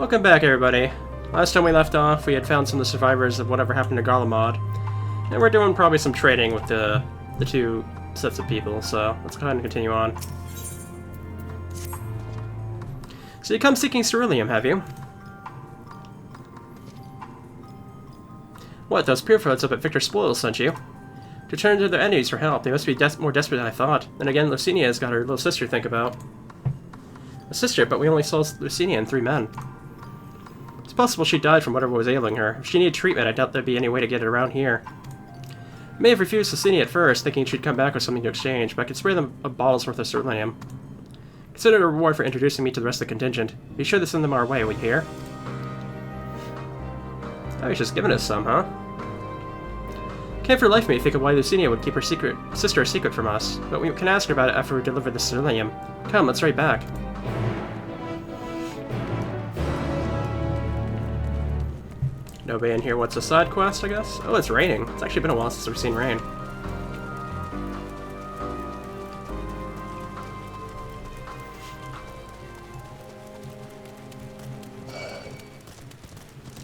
Welcome back, everybody. Last time we left off, we had found some of the survivors of whatever happened to Garlemald, and we're doing probably some trading with the two sets of people, so let's go ahead and continue on. So you come seeking ceruleum, have you? What, those purefoes up at Victor Spoils sent you? To turn to their enemies for help. They must be more desperate than I thought. And again, Lucinia's got her little sister to think about. A sister, but we only saw Lucinia and 3 men. It's possible she died from whatever was ailing her. If she needed treatment, I doubt there'd be any way to get it around here. I may have refused Lucinia at first, thinking she'd come back with something to exchange, but I could spare them a bottle's worth of ceruleum. Consider it a reward for introducing me to the rest of the contingent. Be sure to send them our way, will you hear? Oh, he's just giving us some, huh? Can't for life me think of why Lucinia would keep her sister a secret from us, but we can ask her about it after we deliver the ceruleum. Come, let's hurry back. Nobody in here wants a side quest, I guess? Oh, it's raining. It's actually been a while since we've seen rain.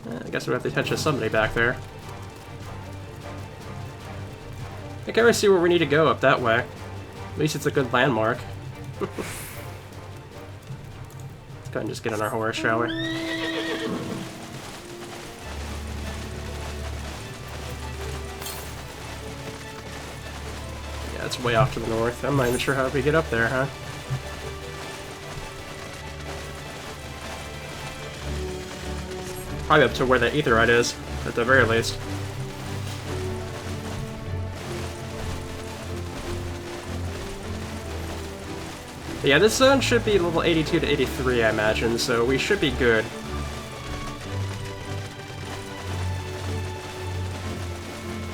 I guess we'll have to touch somebody back there. I can already see where we need to go up that way. At least it's a good landmark. Let's go ahead and just get on our horse, shall we? Yeah, it's way off to the north. I'm not even sure how we get up there, huh? Probably up to where the aetheryte is, at the very least. But yeah, this zone should be level 82 to 83, I imagine, so we should be good.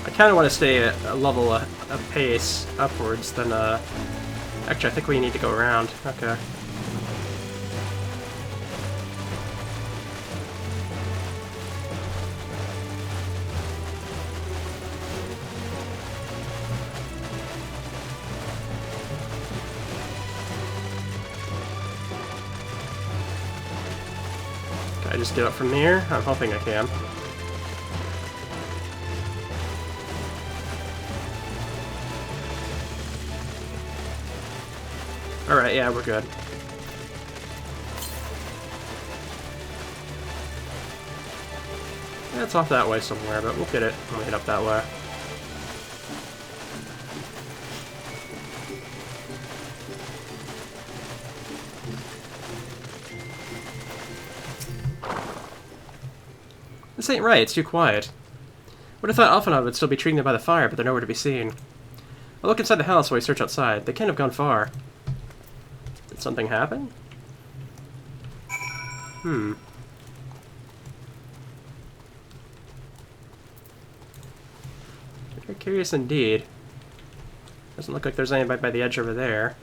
I kind of want to stay at a level, a pace upwards than, actually, I think we need to go around. Okay. Can I just get up from here? I'm hoping I can. Alright, yeah, we're good. Yeah, it's off that way somewhere, but we'll get it when we get up that way. This ain't right, it's too quiet. Would have thought Alphanov would still be treating them by the fire, but they're nowhere to be seen. I'll look inside the house while we search outside. They can't have gone far. Did something happen? Very curious indeed. Doesn't look like there's anybody by the edge over there.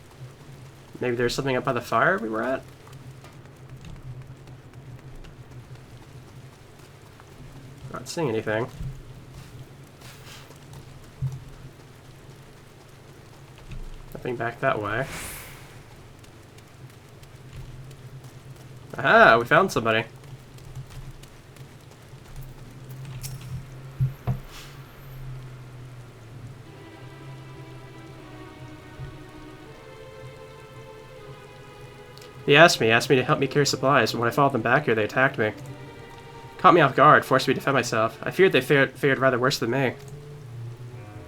Maybe there's something up by the fire we were at? Not seeing anything. Nothing back that way. Aha! We found somebody. He asked me to help me carry supplies, and when I followed them back here, they attacked me. Caught me off guard, forced me to defend myself. I feared they fared rather worse than me.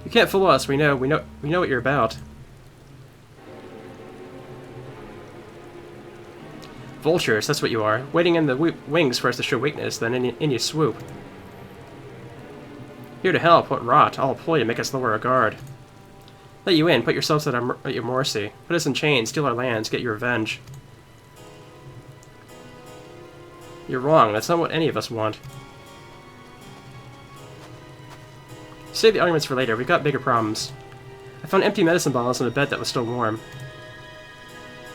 You can't fool us. We know what you're about. Vultures, that's what you are. Waiting in the wings for us to show weakness, then in you swoop. Here to help. What rot! All a ploy to make us lower our guard. Let you in. Put yourselves at your mercy. Put us in chains. Steal our lands. Get your revenge. You're wrong. That's not what any of us want. Save the arguments for later. We've got bigger problems. I found empty medicine bottles in a bed that was still warm.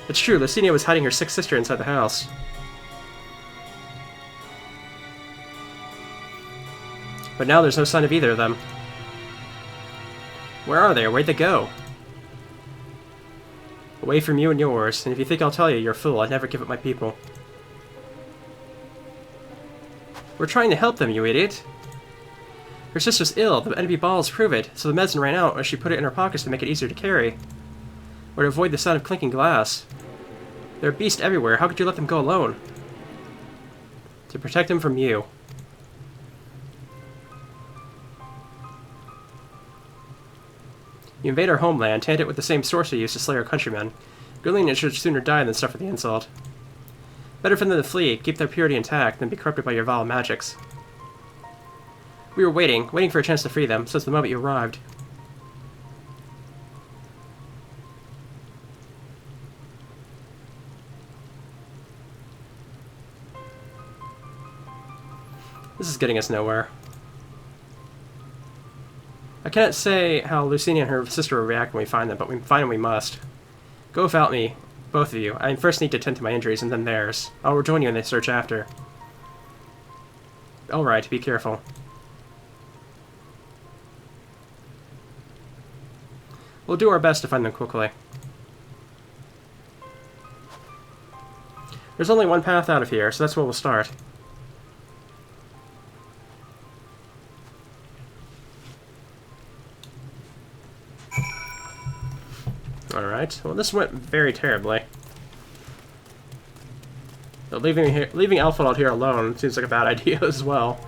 It's true. Lucinia was hiding her sick sister inside the house. But now there's no sign of either of them. Where are they? Where'd they go? Away from you and yours, and if you think I'll tell you, you're a fool. I'd never give up my people. We're trying to help them, you idiot! Her sister's ill, the enemy balls prove it, so the medicine ran out as she put it in her pockets to make it easier to carry. Or to avoid the sound of clinking glass. There are beasts everywhere, how could you let them go alone? To protect them from you. You invade our homeland, taint it with the same source you used to slay our countrymen. Good lineage should sooner die than suffer the insult. Better for them to flee, keep their purity intact, than be corrupted by your vile magics. We were waiting for a chance to free them, since the moment you arrived. This is getting us nowhere. I cannot say how Lucinia and her sister will react when we find them, but we find them we must. Go without me, both of you. I first need to tend to my injuries, and then theirs. I'll rejoin you in the search after. Alright, be careful. We'll do our best to find them quickly. There's only one path out of here, so that's where we'll start. Alright, well this went very terribly. But leaving Alpha out here alone seems like a bad idea as well.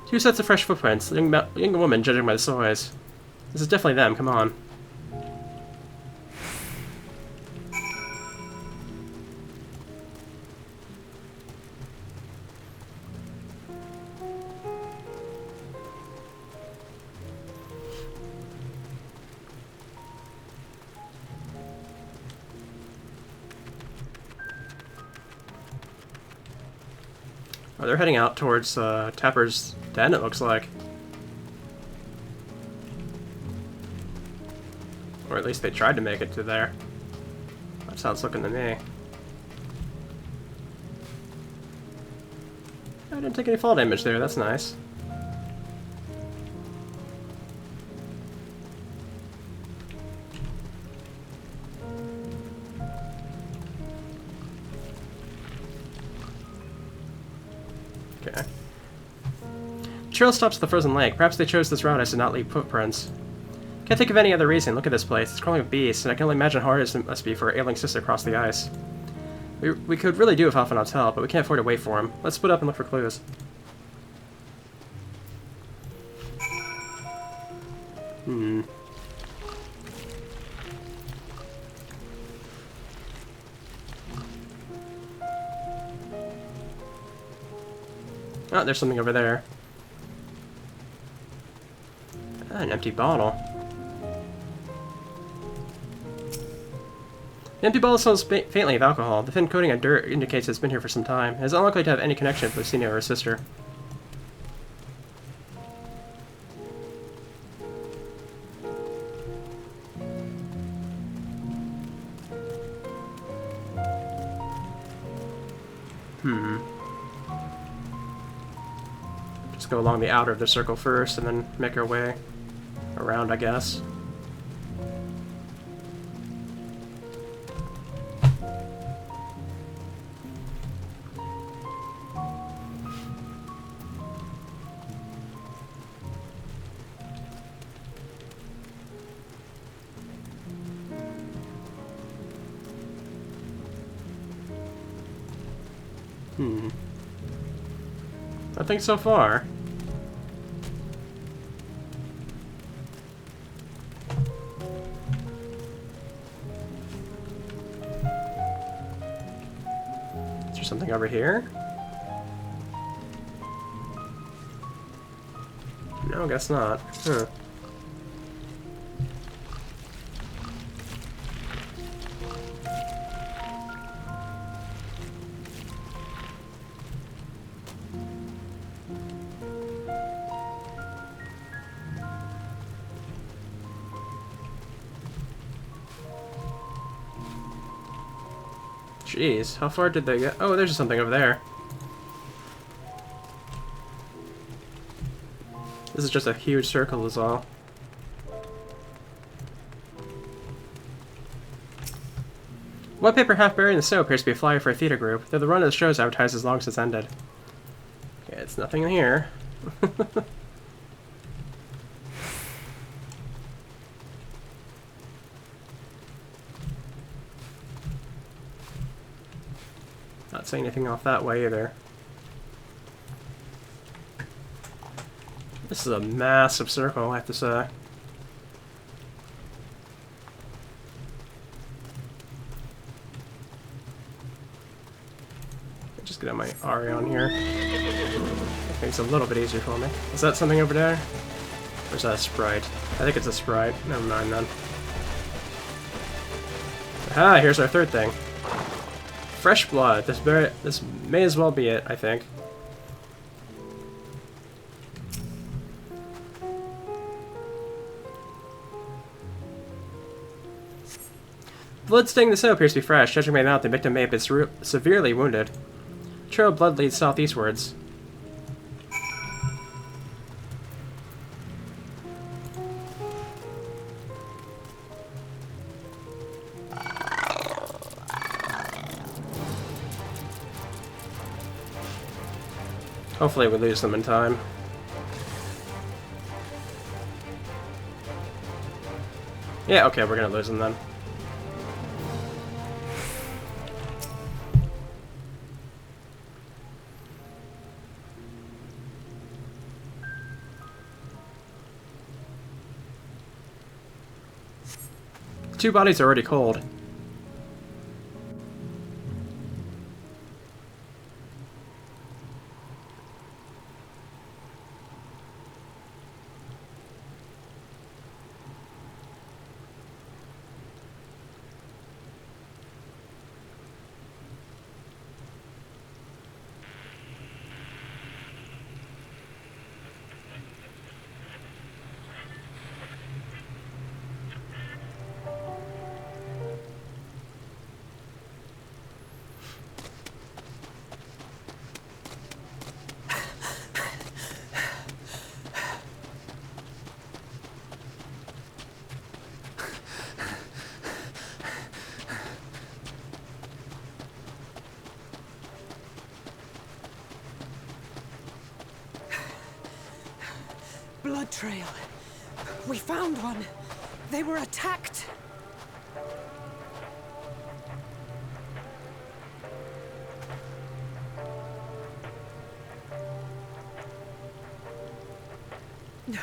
Two sets of fresh footprints, young woman judging by the size. This is definitely them, come on. Oh, they're heading out towards Tapper's den, it looks like. Or at least they tried to make it to there. That's how it's looking to me. I didn't take any fall damage there, that's nice. Okay. The trail stops at the frozen lake. Perhaps they chose this route as to not leave footprints. Can't think of any other reason. Look at this place. It's crawling with beasts, and I can only imagine how hard it must be for our ailing sister across the ice. We could really do with Alphanot's help, but we can't afford to wait for him. Let's split up and look for clues. Oh, there's something over there. Ah, an empty bottle. The empty bottle smells faintly of alcohol. The thin coating of dirt indicates it's been here for some time. It is unlikely to have any connection with Lucinia or her sister. Just go along the outer of the circle first, and then make our way around, I guess. Nothing so far. Is there something over here? No, guess not. Huh. Jeez, how far did they get? Oh, there's something over there. This is just a huge circle is all. One paper half buried in the snow appears to be a flyer for a theater group, though the run of the show is advertised as long since ended. Okay, it's nothing in here. Not saying anything off that way either. This is a massive circle, I have to say. Just get my Ari on here. Makes things a little bit easier for me. Is that something over there? Or is that a sprite? I think it's a sprite. Never mind then. Ah, here's our third thing. Fresh blood. This may as well be it, I think. Blood stain in the snow appears to be fresh. Judging by that, the victim may have been severely wounded. The trail of blood leads southeastwards. Hopefully we lose them in time. Yeah, okay, we're gonna lose them then. Two bodies are already cold. Blood trail. We found one. They were attacked. No.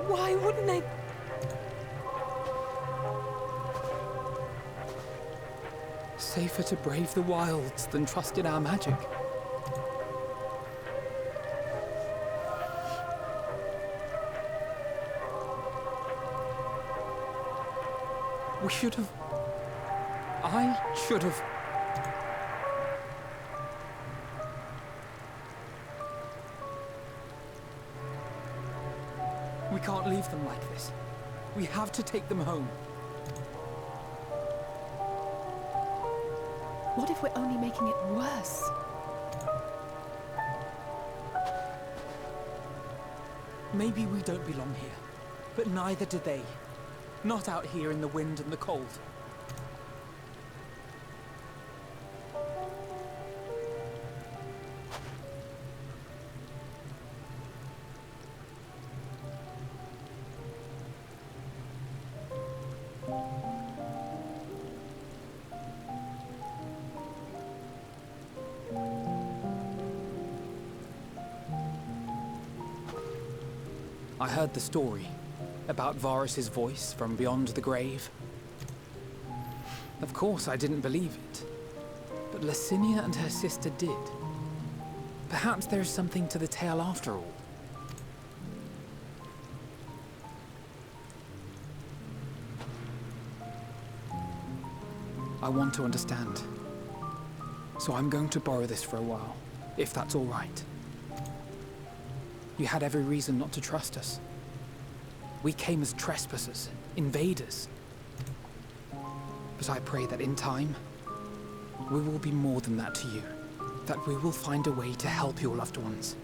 Why wouldn't they? Safer to brave the wilds than trust in our magic. We should have... I should have... We can't leave them like this. We have to take them home. What if we're only making it worse? Maybe we don't belong here, but neither do they. Not out here in the wind and the cold. I heard the story about Varus's voice from beyond the grave. Of course, I didn't believe it, but Licinia and her sister did. Perhaps there is something to the tale after all. I want to understand, so I'm going to borrow this for a while, if that's all right. You had every reason not to trust us. We came as trespassers, invaders. But I pray that in time, we will be more than that to you. that we will find a way to help your loved ones.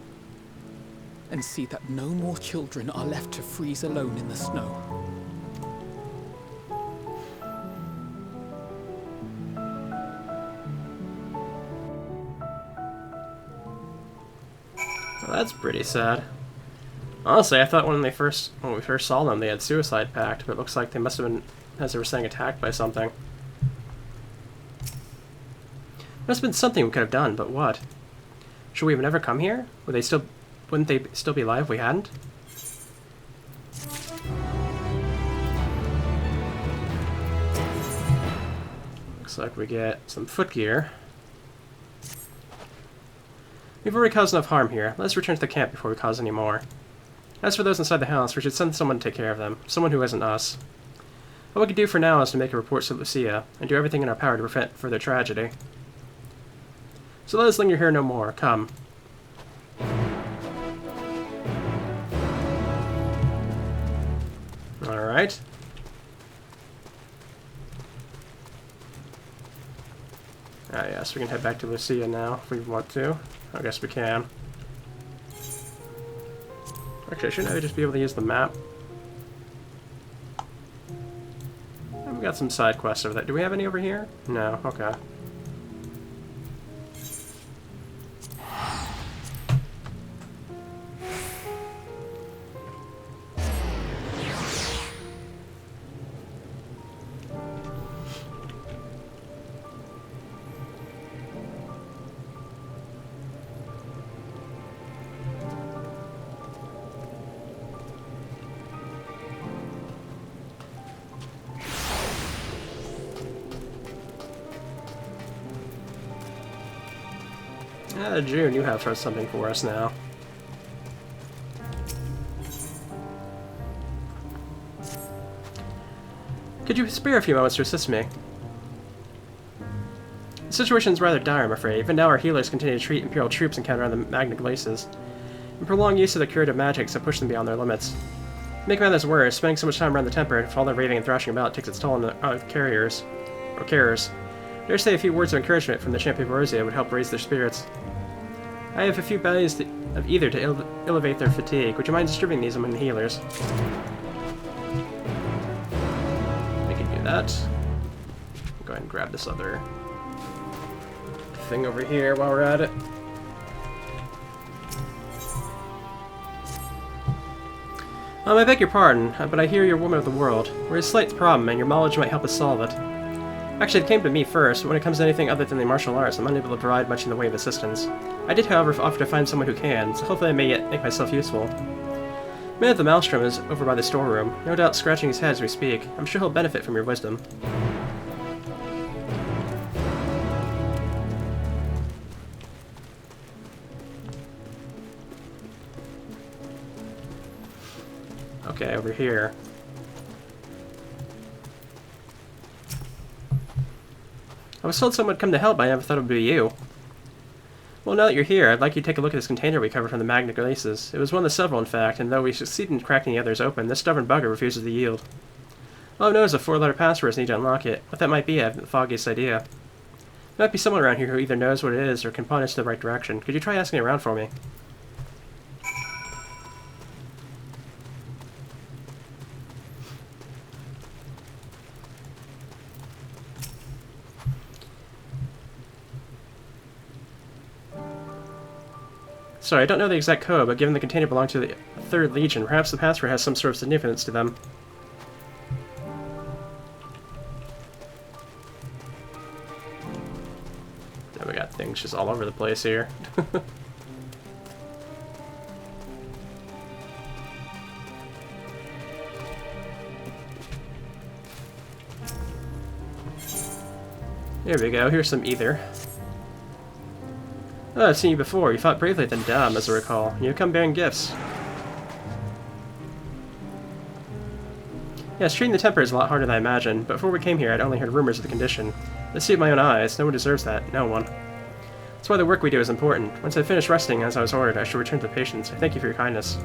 And see that no more children are left to freeze alone in the snow. Well, that's pretty sad. Honestly, I thought when we first saw them, they had suicide pact, but it looks like they must have been, as they were saying, attacked by something. Must have been something we could have done, but what? Should we have never come here? Wouldn't they still be alive if we hadn't? Looks like we get some footgear. We've already caused enough harm here. Let's return to the camp before we cause any more. As for those inside the house, we should send someone to take care of them. Someone who isn't us. What we can do for now is to make a report to Lucia, and do everything in our power to prevent further tragedy. So let us linger here no more. Come. Alright. Ah yes, we can head back to Lucia now if we want to. I guess we can. Actually, shouldn't I just be able to use the map? We got some side quests over there. Do we have any over here? No, okay. June, you have something for us now. Could you spare a few moments to assist me? The situation's rather dire, I'm afraid. Even now our healers continue to treat Imperial troops encountered on the Magna Glaces. And prolonged use of the curative magics have pushed them beyond their limits. To make matters worse, spending so much time around the temple for all their raving and thrashing about takes its toll on the carriers. I dare say a few words of encouragement from the Champion of Eorzea would help raise their spirits. I have a few values of either to elevate their fatigue. Would you mind distributing these among the healers? We can do that. Go ahead and grab this other thing over here while we're at it. I beg your pardon, but I hear you're a woman of the world. We're a slight problem, and your knowledge might help us solve it. Actually, it came to me first, but when it comes to anything other than the martial arts, I'm unable to provide much in the way of assistance. I did, however, offer to find someone who can, so hopefully I may yet make myself useful. Man of the Maelstrom is over by the storeroom, no doubt scratching his head as we speak. I'm sure he'll benefit from your wisdom. Okay, over here. I was told someone would come to help, but I never thought it would be you. Well, now that you're here, I'd like you to take a look at this container we covered from the Magna Glaces. It was one of the several, in fact, and though we succeeded in cracking the others open, this stubborn bugger refuses to yield. All I know is a 4-letter password need to unlock it. What that might be, I haven't the foggiest idea. There might be someone around here who either knows what it is or can point us in the right direction. Could you try asking around for me? Sorry, I don't know the exact code, but given the container belonged to the 3rd Legion, perhaps the password has some sort of significance to them. Now we got things just all over the place here. There we go, here's some ether. Oh, I've seen you before. You fought bravely at the Dam, as I recall. You come bearing gifts. Yes, treating the temper is a lot harder than I imagined, but before we came here I'd only heard rumors of the condition. Let's see with my own eyes. No one deserves that. No one. That's why the work we do is important. Once I finish resting, as I was ordered, I shall return to the patients. I thank you for your kindness.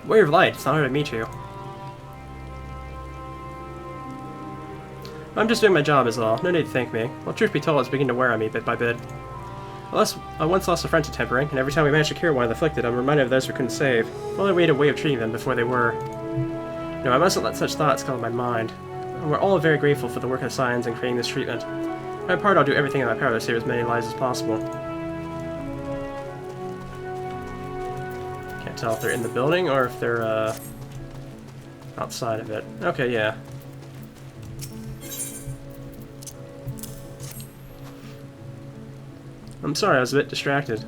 Warrior of Light, it's an honor to meet you. I'm just doing my job is all. No need to thank me. Well, truth be told, it's beginning to wear on me bit by bit. I once lost a friend to tempering, and every time we managed to cure one of the afflicted, I'm reminded of those we couldn't save. If only we had a way of treating them before they were. No, I mustn't let such thoughts come in my mind. And we're all very grateful for the work of science in creating this treatment. For my part, I'll do everything in my power to save as many lives as possible. Can't tell if they're in the building or if they're, outside of it. Okay, yeah. I'm sorry, I was a bit distracted.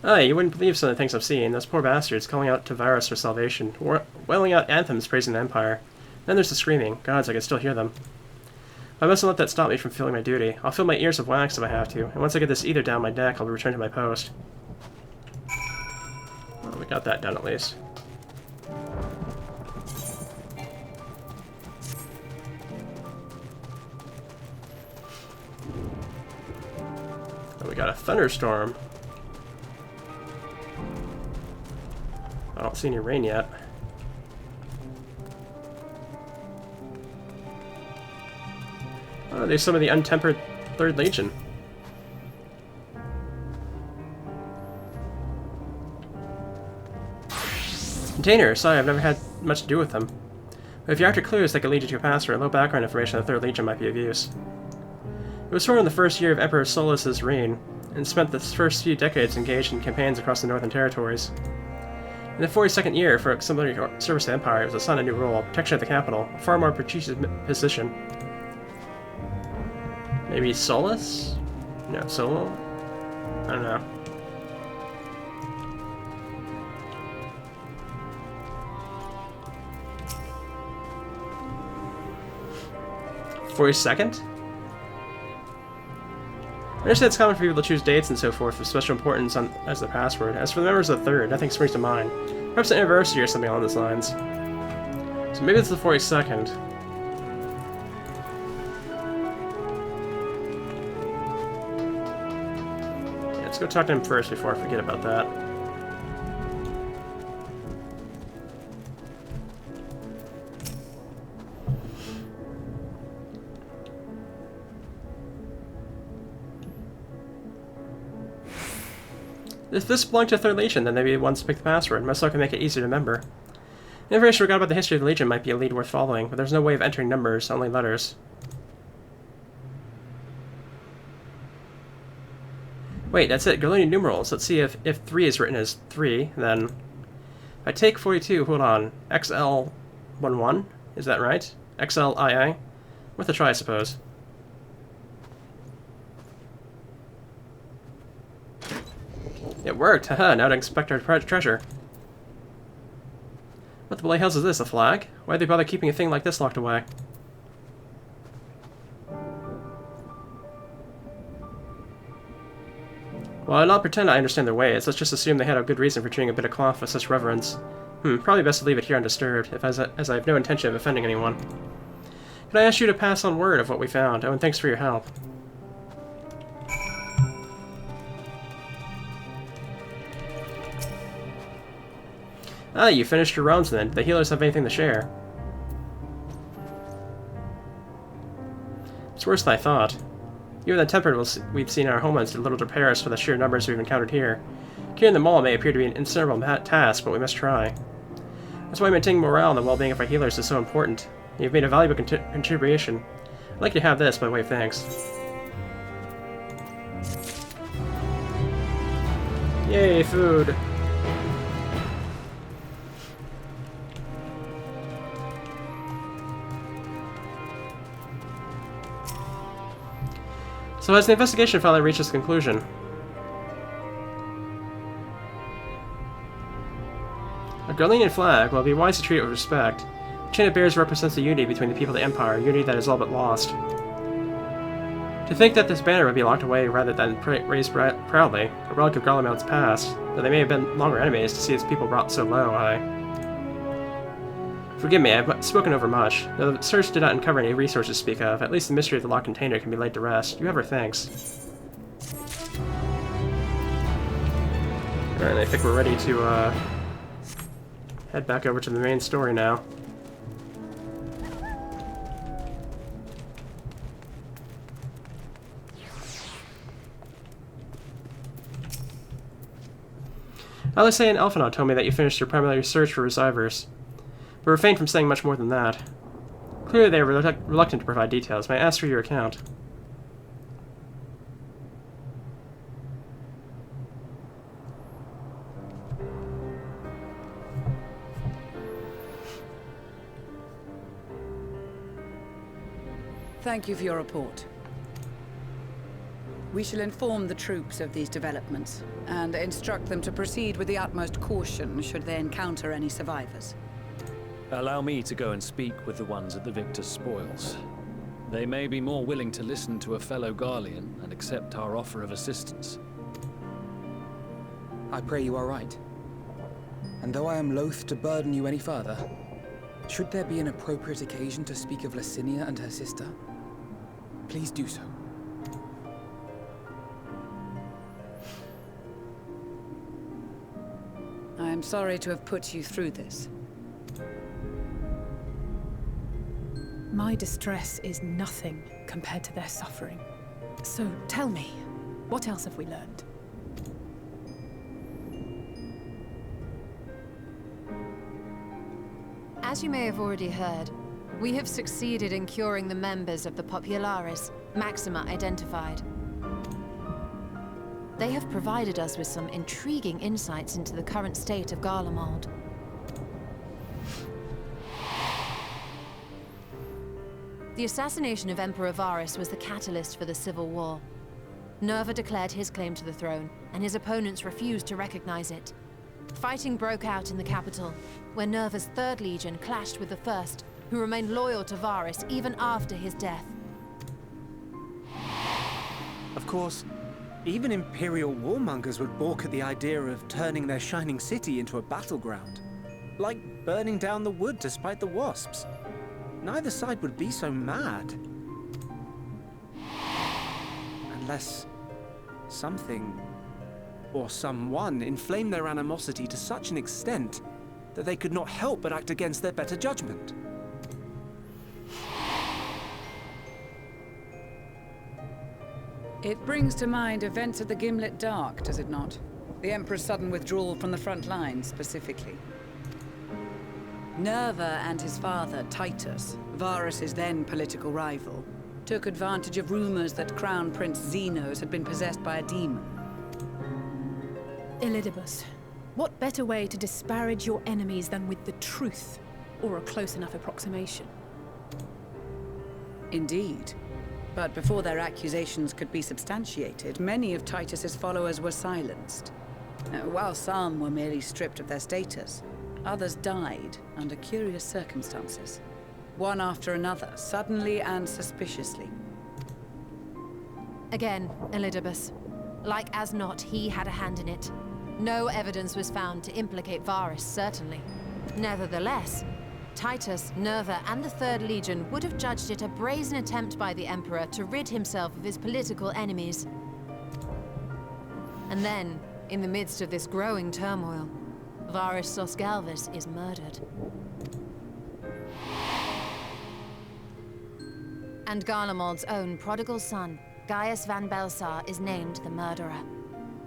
Ah, you wouldn't believe some of the things I've seen. Those poor bastards calling out to Varus for salvation, wailing out anthems praising the Empire. Then there's the screaming. Gods, I can still hear them. I mustn't let that stop me from feeling my duty. I'll fill my ears with wax if I have to, and once I get this ether down my neck, I'll return to my post. Well, we got that done at least. We got a Thunderstorm. I don't see any rain yet. Oh, there's some of the untempered 3rd Legion. Container. Sorry, I've never had much to do with them. But if you're after clues that could lead you to a password, a little background information on the 3rd Legion might be of use. It was formed in the first year of Emperor Solus's reign, and spent the first few decades engaged in campaigns across the Northern Territories. In the 42nd year, for exemplary service to the Empire, it was assigned a new role, protection of the capital, a far more prestigious position. Maybe Solus? No, Solo? I don't know. "42nd? I understand it's common for people to choose dates and so forth of special importance as the password. As for the members of the 3rd, nothing springs to mind. Perhaps an anniversary or something along those lines. So maybe it's the 42nd. Yeah, let's go talk to him first before I forget about that. If this belonged to the 3rd Legion, then they'd be the ones to pick the password. Most likely make it easier to remember. The information we got about the history of the Legion might be a lead worth following, but there's no way of entering numbers, only letters. Wait, that's it. Galunian numerals. Let's see if 3 is written as 3, then... If I take 42, hold on. XL11? Is that right? XLII? Worth a try, I suppose. It worked! Haha, now to inspect our treasure. What the bloody hells is this, a flag? Why'd they bother keeping a thing like this locked away? Well, I'll not pretend I understand their ways. Let's just assume they had a good reason for treating a bit of cloth with such reverence. Probably best to leave it here undisturbed, as I have no intention of offending anyone. Can I ask you to pass on word of what we found? Oh, and thanks for your help. Ah, you finished your rounds then. Do the healers have anything to share? It's worse than I thought. Even the tempered we've seen in our homelands did little to prepare us for the sheer numbers we've encountered here. Curing them all may appear to be an insurmountable task, but we must try. That's why maintaining morale and the well-being of our healers is so important. You've made a valuable contribution. I'd like you to have this by way of thanks. Yay, food! So has the investigation finally reached its conclusion? A Garlenian flag, well, it'd be wise to treat it with respect. The chain it bears represents the unity between the people of the Empire, a unity that is all but lost. To think that this banner would be locked away rather than raised proudly, a relic of Garlemald's past, though they may have been longer enemies, to see its people brought so low, Forgive me, I've spoken over much. Though the search did not uncover any resources to speak of, at least the mystery of the locked container can be laid to rest. You have our thanks. Alright, I think we're ready to head back over to the main story now. Alysay and Elphanot told me that you finished your primary search for survivors, but refrained from saying much more than that. Clearly they are reluctant to provide details. May I ask for your account? Thank you for your report. We shall inform the troops of these developments, and instruct them to proceed with the utmost caution should they encounter any survivors. Allow me to go and speak with the ones at the victor's spoils. They may be more willing to listen to a fellow Garlean and accept our offer of assistance. I pray you are right. And though I am loath to burden you any further, should there be an appropriate occasion to speak of Licinia and her sister, please do so. I am sorry to have put you through this. My distress is nothing compared to their suffering. So tell me, what else have we learned? As you may have already heard, we have succeeded in curing the members of the Populares, Maxima identified. They have provided us with some intriguing insights into the current state of Garlemald. The assassination of Emperor Varus was the catalyst for the civil war. Nerva declared his claim to the throne, and his opponents refused to recognize it. Fighting broke out in the capital, where Nerva's 3rd Legion clashed with the 1st, who remained loyal to Varus even after his death. Of course, even Imperial warmongers would balk at the idea of turning their shining city into a battleground. Like burning down the wood to spite the wasps. Neither side would be so mad. Unless something or someone inflamed their animosity to such an extent that they could not help but act against their better judgment. It brings to mind events at the Gimlet Dark, does it not? The Emperor's sudden withdrawal from the front lines, specifically. Nerva and his father, Titus, Varus's then political rival, took advantage of rumors that Crown Prince Xenos had been possessed by a demon. Elidibus, what better way to disparage your enemies than with the truth, or a close enough approximation? Indeed. But before their accusations could be substantiated, many of Titus's followers were silenced. While some were merely stripped of their status, others died under curious circumstances. One after another, suddenly and suspiciously. Again, Elidibus. Like as not, he had a hand in it. No evidence was found to implicate Varus, certainly. Nevertheless, Titus, Nerva, and the 3rd Legion would have judged it a brazen attempt by the Emperor to rid himself of his political enemies. And then, in the midst of this growing turmoil, Varus Sosgalvis is murdered. And Garlemald's own prodigal son, Gaius van Belsar, is named the murderer.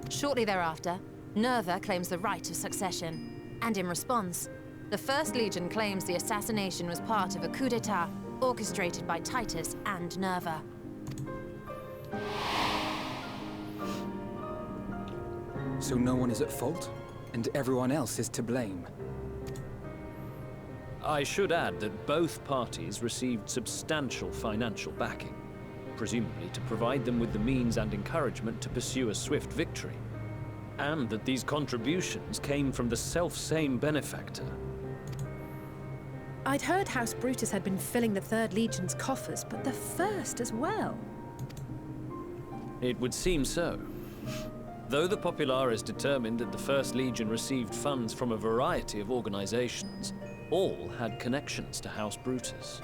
Shortly thereafter, Nerva claims the right of succession, and in response, the 1st Legion claims the assassination was part of a coup d'etat orchestrated by Titus and Nerva. So no one is at fault, and everyone else is to blame. I should add that both parties received substantial financial backing, presumably to provide them with the means and encouragement to pursue a swift victory, and that these contributions came from the self-same benefactor. I'd heard House Brutus had been filling the 3rd Legion's coffers, but the 1st as well. It would seem so. Though the Populares determined that the 1st Legion received funds from a variety of organizations, all had connections to House Brutus.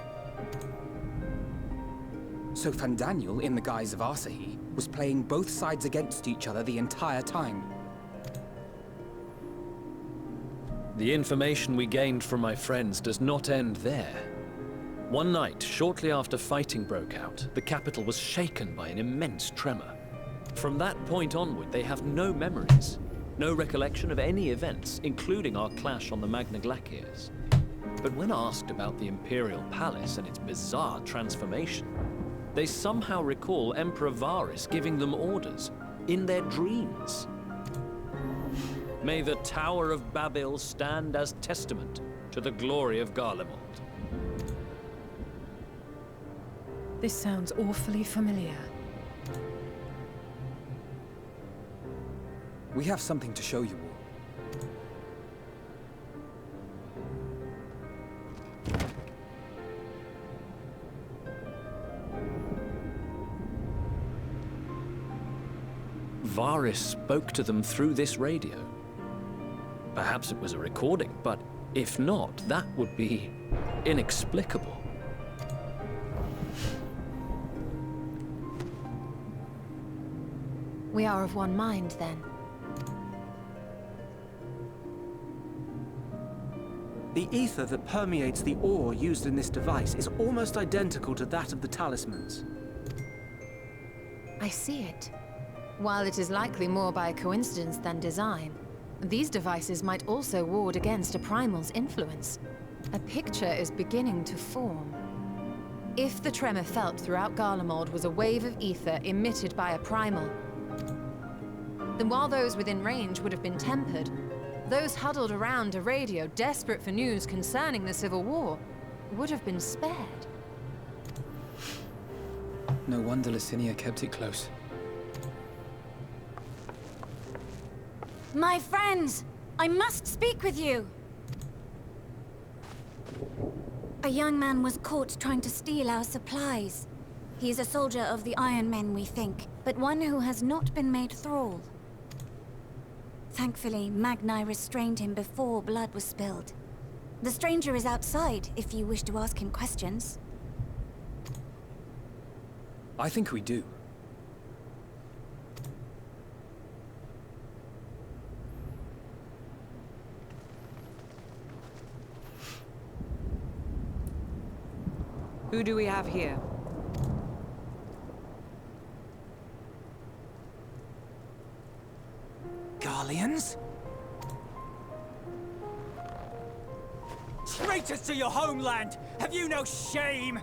So Fandaniel, in the guise of Asahi, was playing both sides against each other the entire time. The information we gained from my friends does not end there. One night, shortly after fighting broke out, the capital was shaken by an immense tremor. From that point onward, they have no memories, no recollection of any events, including our clash on the Magna Glaciers. But when asked about the Imperial Palace and its bizarre transformation, they somehow recall Emperor Varus giving them orders in their dreams. May the Tower of Babel stand as testament to the glory of Garlemald. This sounds awfully familiar. We have something to show you all. Varus spoke to them through this radio. Perhaps it was a recording, but if not, that would be inexplicable. We are of one mind, then. The ether that permeates the ore used in this device is almost identical to that of the talismans. I see it. While it is likely more by coincidence than design, these devices might also ward against a primal's influence. A picture is beginning to form. If the tremor felt throughout Garlemald was a wave of ether emitted by a primal, then while those within range would have been tempered, those huddled around a radio desperate for news concerning the Civil War would have been spared. No wonder Licinia kept it close. My friends, I must speak with you. A young man was caught trying to steal our supplies. He is a soldier of the Iron Men, we think, but one who has not been made thrall. Thankfully, Magni restrained him before blood was spilled. The stranger is outside, if you wish to ask him questions. I think we do. Who do we have here? Garleans? Traitors to your homeland! Have you no shame?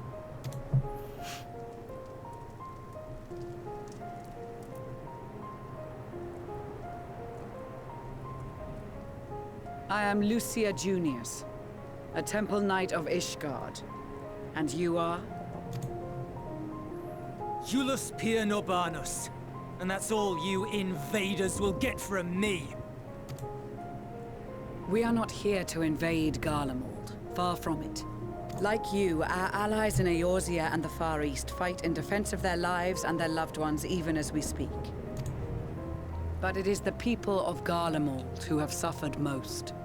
I am Lucia Junius, a Temple Knight of Ishgard. And you are? Jullus Pier Norbanus. And that's all you invaders will get from me. We are not here to invade Garlemald. Far from it. Like you, our allies in Eorzea and the Far East fight in defense of their lives and their loved ones even as we speak. But it is the people of Garlemald who have suffered most.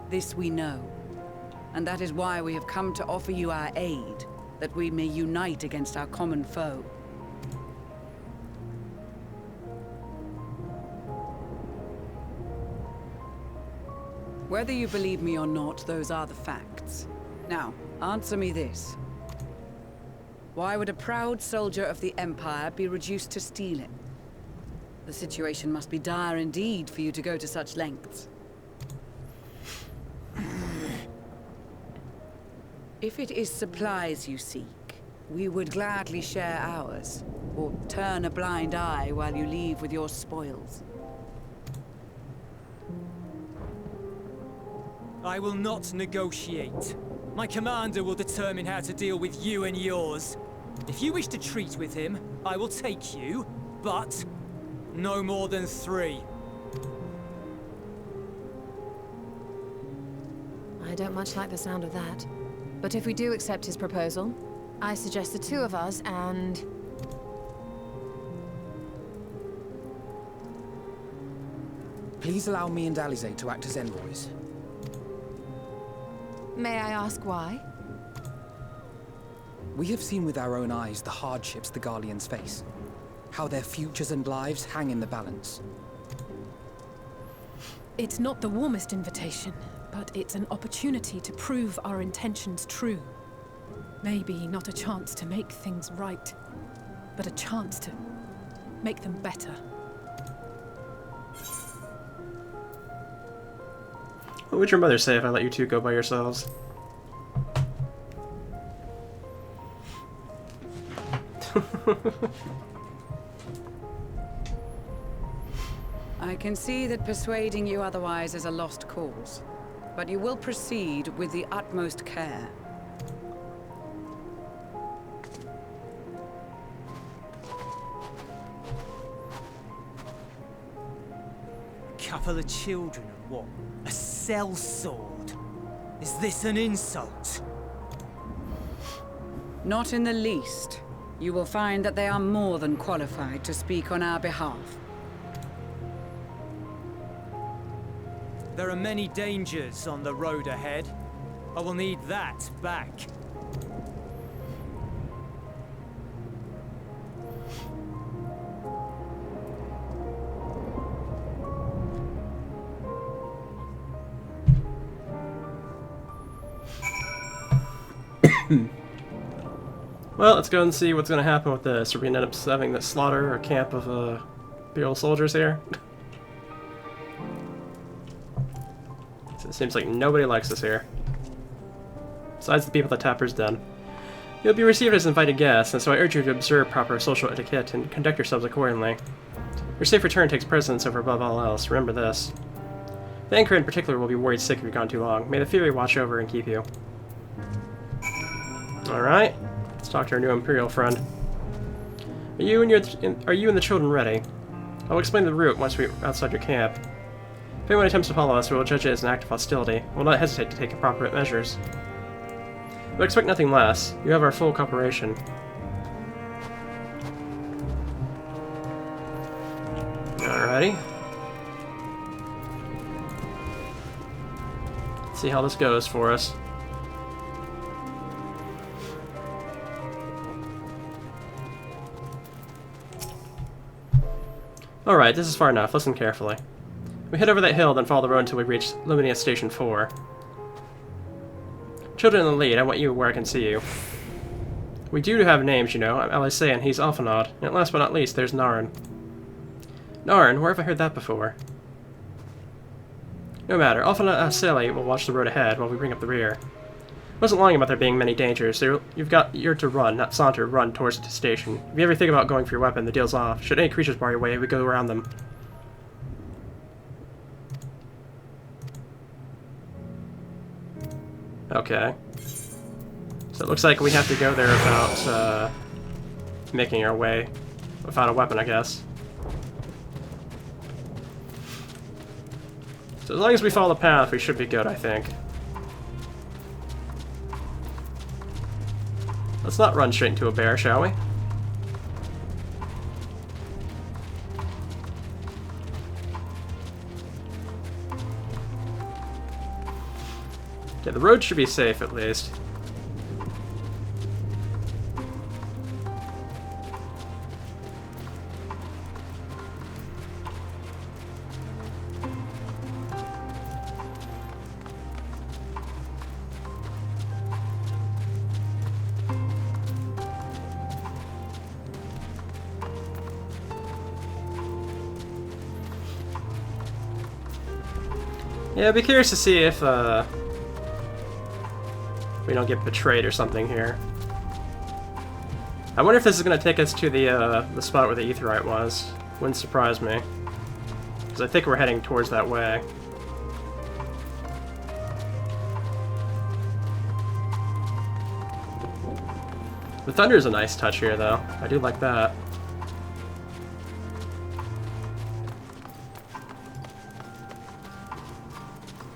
This we know. And that is why we have come to offer you our aid, that we may unite against our common foe. Whether you believe me or not, those are the facts. Now, answer me this. Why would a proud soldier of the Empire be reduced to stealing? The situation must be dire indeed for you to go to such lengths. If it is supplies you seek, we would gladly share ours, or turn a blind eye while you leave with your spoils. I will not negotiate. My commander will determine how to deal with you and yours. If you wish to treat with him, I will take you, but no more than 3. I don't much like the sound of that. But if we do accept his proposal, I suggest the 2 of us and... Please allow me and Alize to act as envoys. May I ask why? We have seen with our own eyes the hardships the Garleans face. How their futures and lives hang in the balance. It's not the warmest invitation, but it's an opportunity to prove our intentions true. Maybe not a chance to make things right, but a chance to make them better. What would your mother say if I let you two go by yourselves? I can see that persuading you otherwise is a lost cause, but you will proceed with the utmost care. Couple of children and what? A sellsword? Is this an insult? Not in the least. You will find that they are more than qualified to speak on our behalf. There are many dangers on the road ahead. I will need that back. Well, let's go and see what's going to happen with this. Are we going to end up having the slaughter or camp of Imperial soldiers here? So it seems like nobody likes us here. Besides the people at the Tapper's Den. You'll be received as invited guests, and so I urge you to observe proper social etiquette and conduct yourselves accordingly. Your safe return takes precedence over above all else. Remember this. The anchor in particular will be worried sick if you've gone too long. May the Fury watch over and keep you. Alright. Let's talk to our new Imperial friend. Are you and the children ready? I'll explain the route once we're outside your camp. If anyone attempts to follow us, we will judge it as an act of hostility. We will not hesitate to take appropriate measures. But expect nothing less. You have our full cooperation. Alrighty. Let's see how this goes for us. Alright, this is far enough. Listen carefully. We head over that hill, then follow the road until we reach Luminia Station 4. Children in the lead, I want you where I can see you. We do have names, you know. I'm Alise and he's Alphanod. And last but not least, there's Narn. Narn? Where have I heard that before? No matter. Alphanod and Sally will watch the road ahead while we bring up the rear. I wasn't lying about there being many dangers, so you're to run, not saunter, run towards the station. If you ever think about going for your weapon, the deal's off. Should any creatures bar your way, we go around them. Okay. So it looks like we have to go there without, making our way without a weapon, I guess. So as long as we follow the path, we should be good, I think. Let's not run straight into a bear, shall we? Okay, the road should be safe at least. Yeah, I'd be curious to see if, we don't get betrayed or something here. I wonder if this is going to take us to the spot where the Aetheryte was. Wouldn't surprise me. Because I think we're heading towards that way. The thunder is a nice touch here, though. I do like that.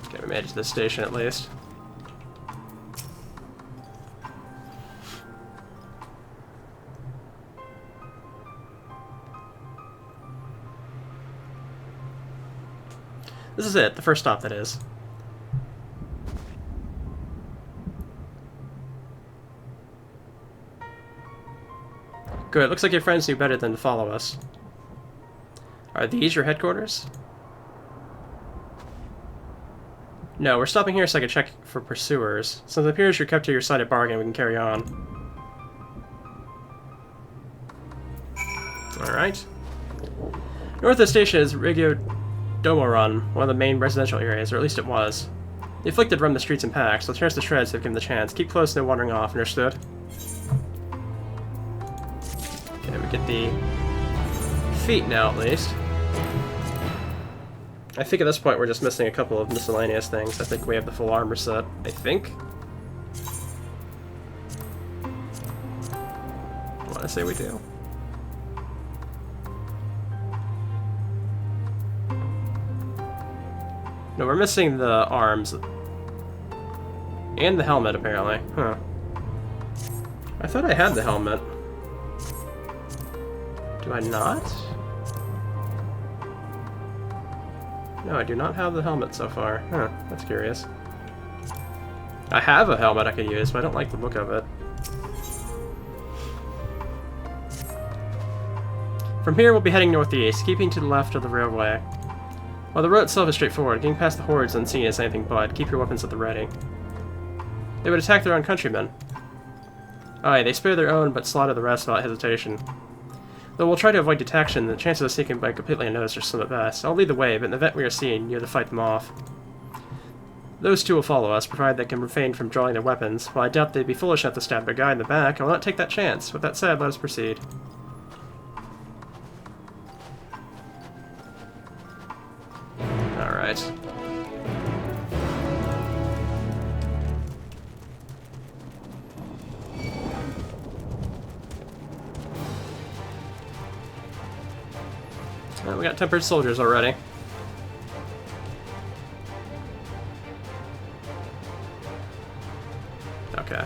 Okay, we made it to this station at least. This is it, the first stop, that is. Good, looks like your friends knew better than to follow us. Are these your headquarters? No, we're stopping here so I can check for pursuers. Since it appears you're kept to your side of bargain, we can carry on. Alright. North of the station is Domoron, one of the main residential areas, or at least it was. The afflicted roam the streets in packs, so tear us to shreds if given the chance. Keep close, no wandering off, understood? Okay, we get the feet now, at least. I think at this point we're just missing a couple of miscellaneous things. I think we have the full armor set, I think. I want to say we do. No, we're missing the arms. And the helmet, apparently. Huh. I thought I had the helmet. Do I not? No, I do not have the helmet so far. Huh, that's curious. I have a helmet I could use, but I don't like the look of it. From here, we'll be heading northeast, keeping to the left of the railway. While the road itself is straightforward, getting past the hordes unseen is anything but. Keep your weapons at the ready. They would attack their own countrymen. Aye, they spare their own, but slaughter the rest without hesitation. Though we'll try to avoid detection, the chances of sneaking by completely unnoticed are slim at best. I'll lead the way, but in the event we are seen, you have to fight them off. Those two will follow us, provided they can refrain from drawing their weapons. While I doubt they'd be foolish enough to stab their guy in the back, I will not take that chance. With that said, let us proceed. Alright. We got tempered soldiers already. Okay.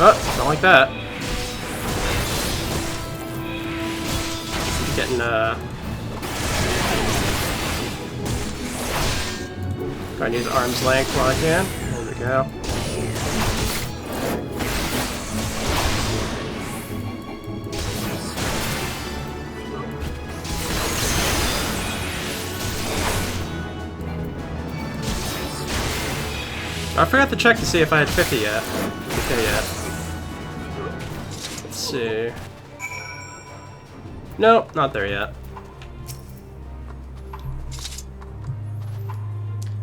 Oh, don't like that. Getting, trying to use arm's length while I can. There we go. I forgot to check to see if I had 50 yet. Okay, yet. Let's see. Nope, not there yet.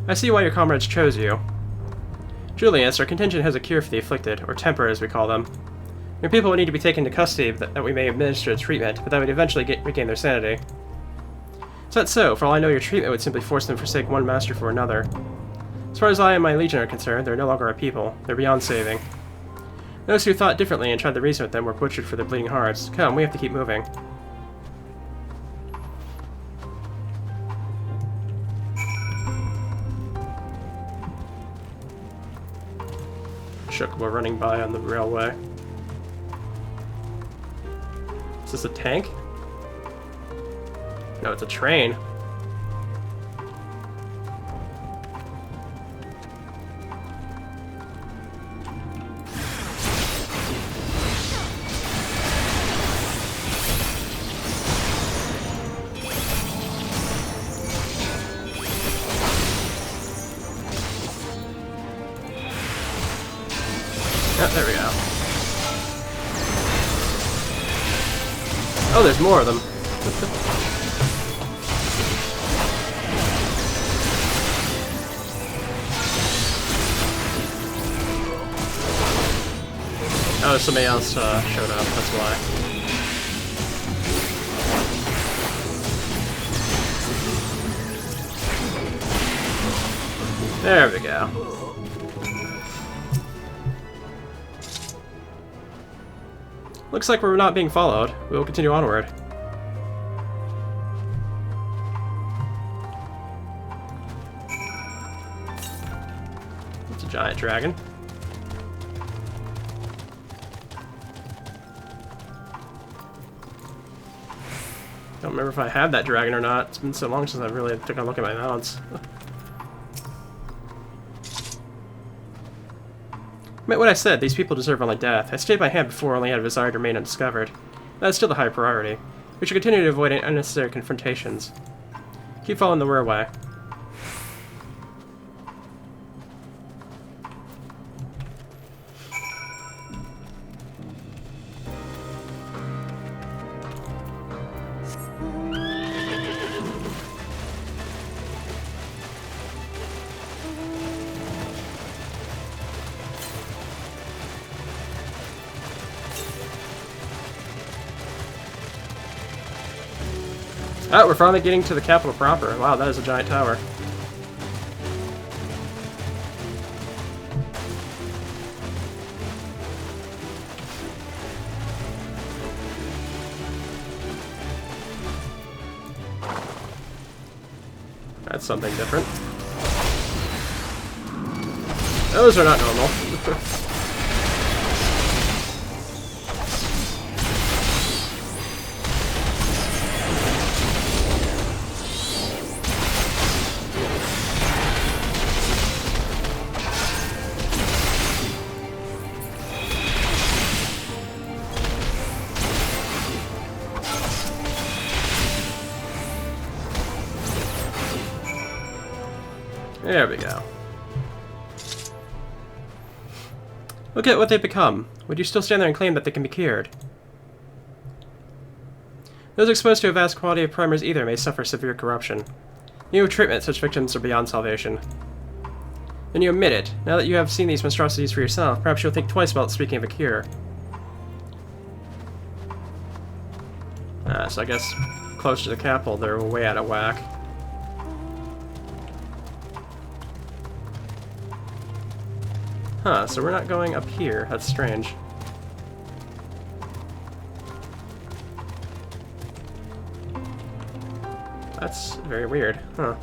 I see why your comrades chose you. Julius, our contingent has a cure for the afflicted, or temper as we call them. Your people will need to be taken to custody that we may administer a treatment, but that would eventually regain their sanity. Is that so? For all I know, your treatment would simply force them to forsake one master for another. As far as I and my legion are concerned, they're no longer our people. They're beyond saving. Those who thought differently and tried to reason with them were butchered for their bleeding hearts. Come, we have to keep moving. Shook we're running by on the railway. Is this a tank? No, it's a train. Oh, there we go. Oh, there's more of them. Oh, somebody else showed up, that's why. There we go. Looks like we're not being followed. We will continue onward. It's a giant dragon. Don't remember if I had that dragon or not. It's been so long since I really took a look at my mounts. But what I said, these people deserve only death. I stayed my hand before, only had a desire to remain undiscovered. That is still the high priority. We should continue to avoid unnecessary confrontations. Keep following the railway. Oh, we're finally getting to the capital proper. Wow, that is a giant tower. That's something different. Those are not normal. There we go. Look at what they've become. Would you still stand there and claim that they can be cured? Those exposed to a vast quantity of primers either may suffer severe corruption. You know treatment, such victims are beyond salvation. Then you admit it. Now that you have seen these monstrosities for yourself, perhaps you'll think twice about speaking of a cure. So I guess close to the capital, they're way out of whack. Huh, so we're not going up here. That's strange. That's very weird. Huh.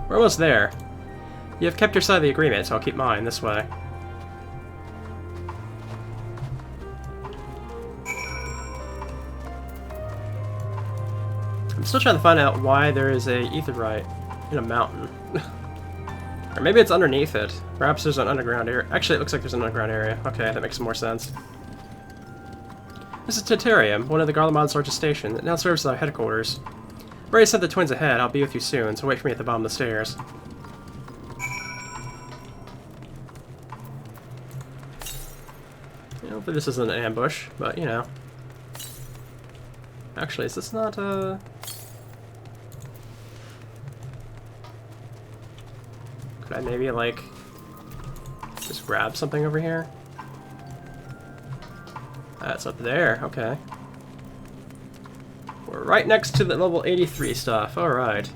We're almost there. You have kept your side of the agreement, so I'll keep mine this way. I'm still trying to find out why there is a aetherite in a mountain. Or maybe it's underneath it. Perhaps there's an underground area. Actually, it looks like there's an underground area. Okay, that makes more sense. This is Titarium, one of the Garlemald's largest stations. It now serves as our headquarters. I've already sent the twins ahead. I'll be with you soon, so wait for me at the bottom of the stairs. Hopefully this isn't an ambush, but you know. Actually, is this not a... Could I maybe, like, just grab something over here? That's up there, okay. We're right next to the level 83 stuff, alright.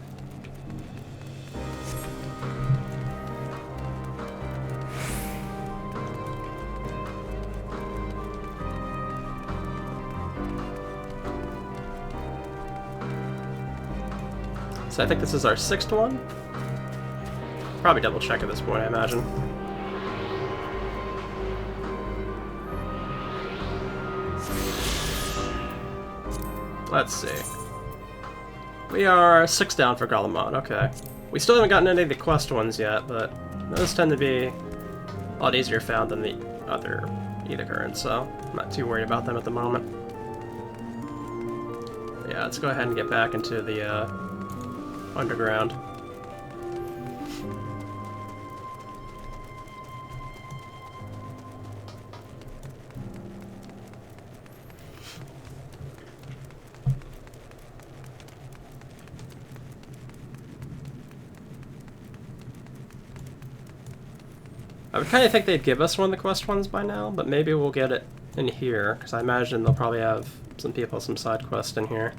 So I think this is our 6th one? Probably double check at this point, I imagine. Let's see. We are 6 down for Garlemald, okay. We still haven't gotten any of the quest ones yet, but those tend to be a lot easier found than the other Edicurrents, so I'm not too worried about them at the moment. Yeah, let's go ahead and get back into the underground. I would kind of think they'd give us one of the quest ones by now, but maybe we'll get it in here, because I imagine they'll probably have some people, some side quests in here.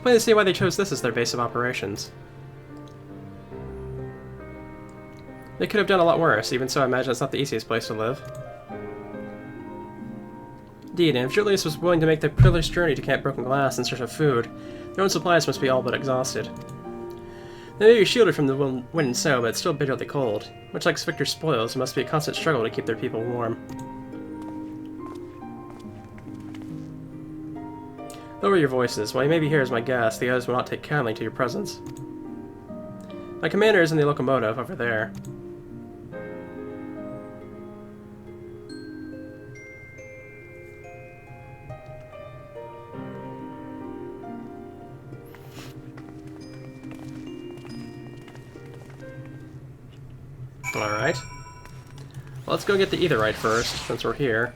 It's plain to see why they chose this as their base of operations. They could have done a lot worse, even so I imagine it's not the easiest place to live. Indeed, and if Julius was willing to make the perilous journey to Camp Broken Glass in search of food, their own supplies must be all but exhausted. They may be shielded from the wind and snow, but it's still bitterly cold. Much like Victor's spoils, it must be a constant struggle to keep their people warm. Lower your voices. While you may be here as my guest, the others will not take kindly to your presence. My commander is in the locomotive over there. Alright. Well, let's go get the Aetherite first, since we're here.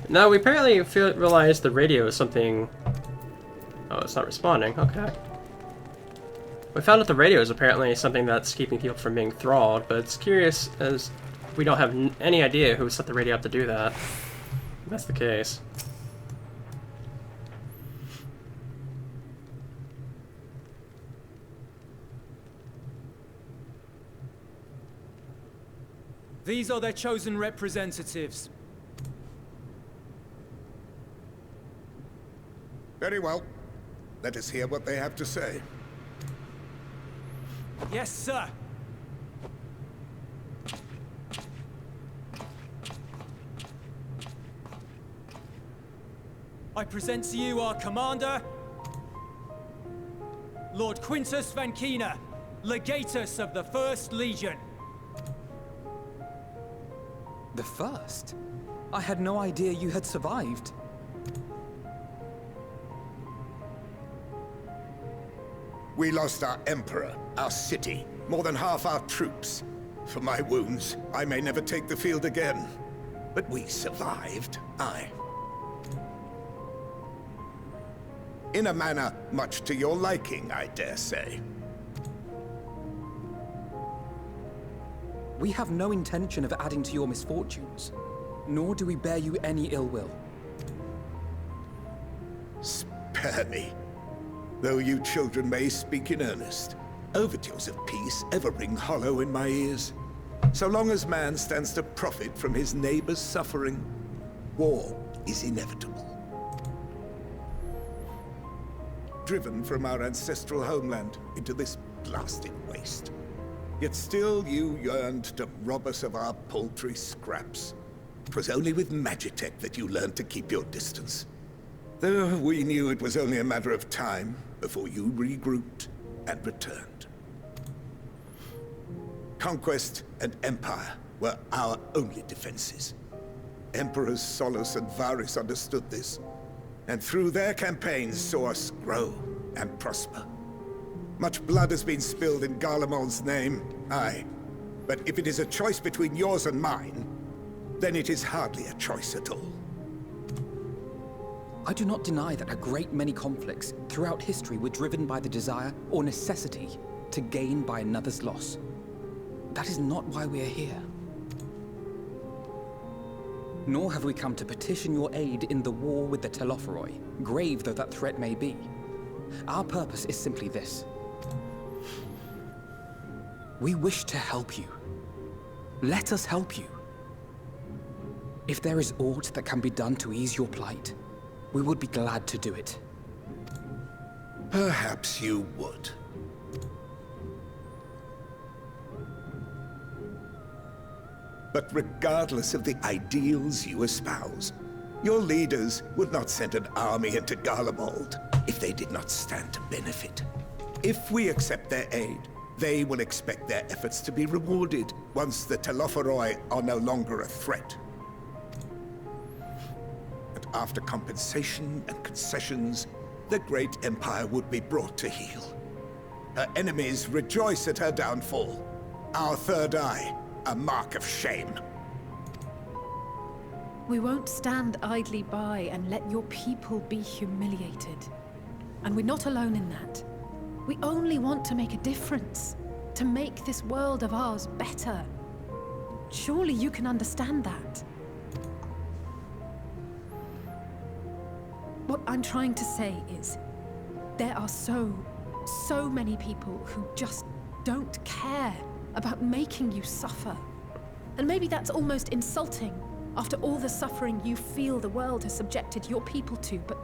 Now, we apparently realized the radio is something... Oh, it's not responding. Okay. We found out the radio is apparently something that's keeping people from being thralled, but it's curious as we don't have any idea who set the radio up to do that. If that's the case. These are their chosen representatives. Very well. Let us hear what they have to say. Yes, sir. I present to you our commander, Lord Quintus Van Kina, Legatus of the 1st Legion. The first? I had no idea you had survived. We lost our emperor, our city, more than half our troops. For my wounds, I may never take the field again. But we survived, aye. In a manner much to your liking, I dare say. We have no intention of adding to your misfortunes, nor do we bear you any ill will. Spare me. Though you children may speak in earnest, overtures of peace ever ring hollow in my ears. So long as man stands to profit from his neighbor's suffering, war is inevitable. Driven from our ancestral homeland into this blasted waste. Yet still you yearned to rob us of our paltry scraps. 'Twas only with Magitech that you learned to keep your distance. Though we knew it was only a matter of time before you regrouped and returned. Conquest and Empire were our only defenses. Emperors Solus and Varus understood this, and through their campaigns saw us grow and prosper. Much blood has been spilled in Garlemald's name, aye. But if it is a choice between yours and mine, then it is hardly a choice at all. I do not deny that a great many conflicts throughout history were driven by the desire or necessity to gain by another's loss. That is not why we are here. Nor have we come to petition your aid in the war with the Telophoroi, grave though that threat may be. Our purpose is simply this. We wish to help you. Let us help you. If there is aught that can be done to ease your plight, we would be glad to do it. Perhaps you would. But regardless of the ideals you espouse, your leaders would not send an army into Garlemald if they did not stand to benefit. If we accept their aid, they will expect their efforts to be rewarded once the Telophoroi are no longer a threat. And after compensation and concessions, the great empire would be brought to heel. Her enemies rejoice at her downfall. Our third eye, a mark of shame. We won't stand idly by and let your people be humiliated. And we're not alone in that. We only want to make a difference, to make this world of ours better. Surely you can understand that. What I'm trying to say is, there are so many people who just don't care about making you suffer. And maybe that's almost insulting after all the suffering you feel the world has subjected your people to, but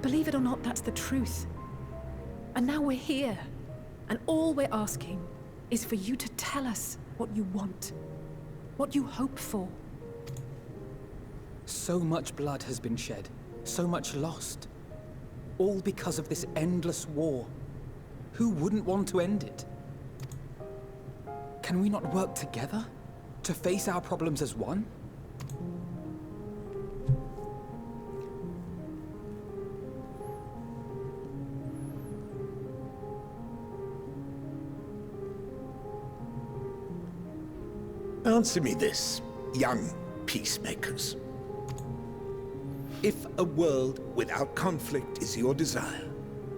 believe it or not, that's the truth. And now we're here, and all we're asking is for you to tell us what you want, what you hope for. So much blood has been shed, so much lost. All because of this endless war. Who wouldn't want to end it? Can we not work together to face our problems as one? Answer me this, young peacemakers. If a world without conflict is your desire,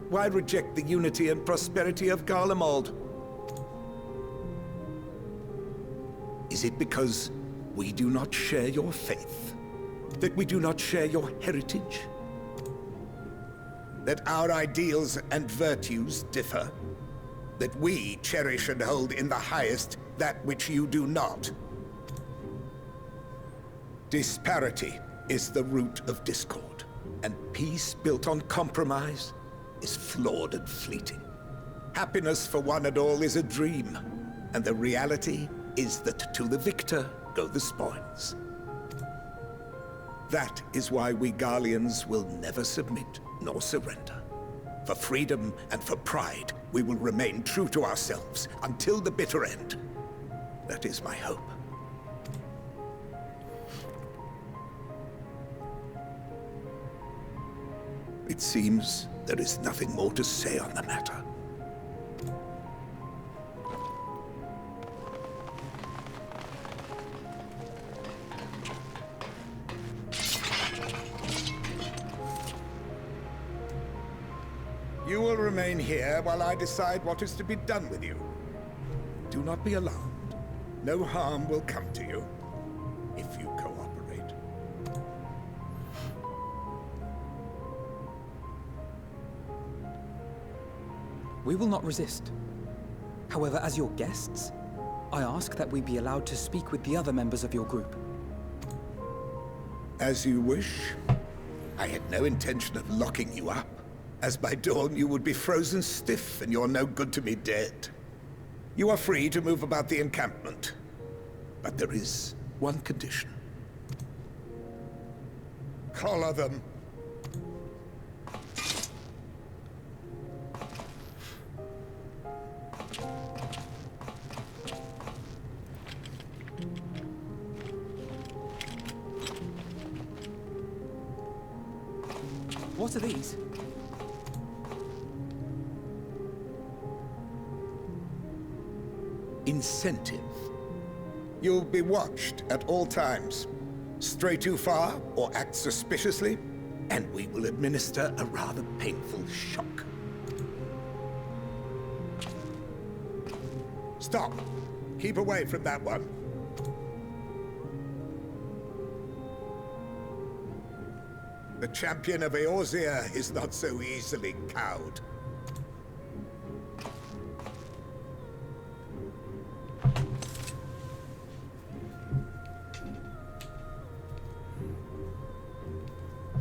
why reject the unity and prosperity of Garlemald? Is it because we do not share your faith? That we do not share your heritage? That our ideals and virtues differ? That we cherish and hold in the highest that which you do not? Disparity is the root of discord, and peace built on compromise is flawed and fleeting. Happiness for one and all is a dream, and the reality is that to the victor go the spoils. That is why we Garleans will never submit nor surrender. For freedom and for pride, we will remain true to ourselves until the bitter end. That is my hope. It seems there is nothing more to say on the matter. You will remain here while I decide what is to be done with you. Do not be alarmed. No harm will come to you if you cooperate. We will not resist. However, as your guests, I ask that we be allowed to speak with the other members of your group. As you wish. I had no intention of locking you up, as by dawn you would be frozen stiff and you're no good to me dead. You are free to move about the encampment, but there is one condition. Collar them. What are these? Incentive. You'll be watched at all times. Stray too far or act suspiciously, and we will administer a rather painful shock. Stop. Keep away from that one. The champion of Eorzea is not so easily cowed.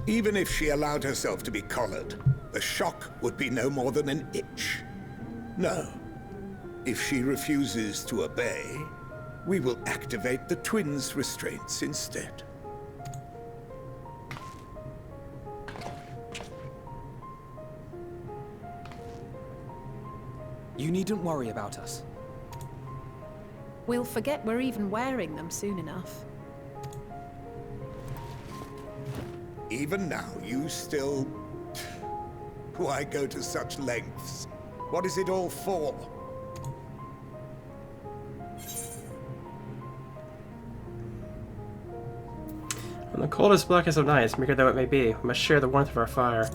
Even if she allowed herself to be collared, the shock would be no more than an itch. No. If she refuses to obey, we will activate the twins' restraints instead. You needn't worry about us. We'll forget we're even wearing them soon enough. Even now, you still... Why go to such lengths? What is it all for? On the coldest, blackest of nights, meager though it may be, we must share the warmth of our fire.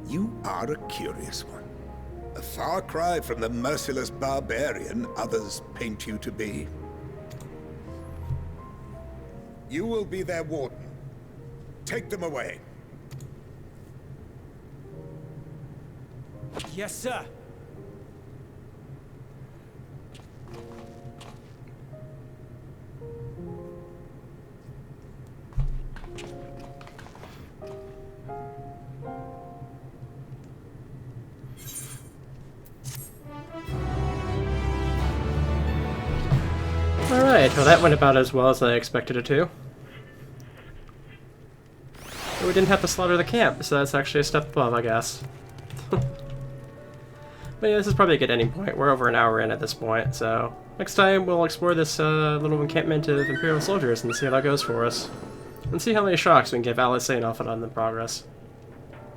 You are a curious one. A far cry from the merciless barbarian others paint you to be. You will be their warden. Take them away. Yes, sir. Alright, well that went about as well as I expected it to. But we didn't have to slaughter the camp, so that's actually a step above, I guess. But yeah, this is probably a good ending point. We're over an hour in at this point, so next time we'll explore this little encampment of Imperial soldiers and see how that goes for us. And see how many shocks we can give Alice Saint off it on the progress.